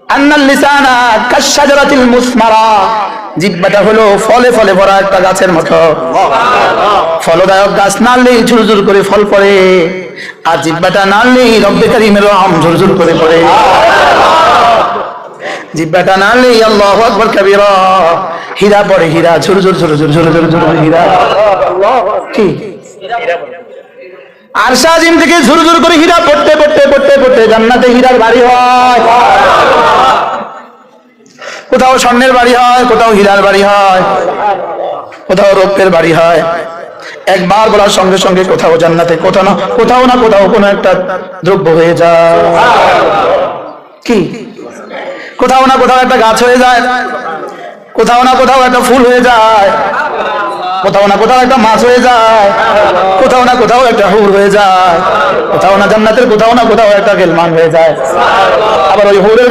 আন্নাল লিসানা কাশশাজারাতিল মুসমারা, জিহ্বাটা হলো ফলে ফলে ভরা একটা গাছের মতো। ফলদায়ক গাছ নাড়লেই ঝুরঝুর করে ফল পড়ে, আর জিহ্বাটা নাড়লেই রব্বে কারীমের রহম ঝুরঝুর করে পড়ে। জিহ্বাটা নাড়লেই আল্লাহু আকবার কাবীরা, হীরা পড়ে, হীরা ঝুরঝুর ঝুরঝুর ঝুরঝুর ঝুরঝুর হীরা। কি আরশ আজিম থেকে ঝুরঝুর করে হীরা পড়তে পড়তে পড়তে পড়তে জান্নাতে হীরার বাড়ি হয়। কোথাও স্বর্ণের বাড়ি হয়, কোথাও হীরার বাড়ি হয়, কোথাও রৌপ্যের বাড়ি হয়। একবার বলার সঙ্গে সঙ্গে কোথাও জান্নাতে কোথাও না কোথাও কোনো একটা দ্রব্য হয়ে যায়। কি কোথাও না কোথাও একটা গাছ হয়ে যায়, কোথাও না কোথাও একটা ফুল হয়ে যায়, কোথাও না কোথাও একটা মাছ হয়ে যায়, কোথাও না কোথাও একটা হুর হয়ে যায়, কোথাও না জান্নাতের কোথাও না কোথাও একটা গেলমান হয়ে যায়। আবার ওই হুরের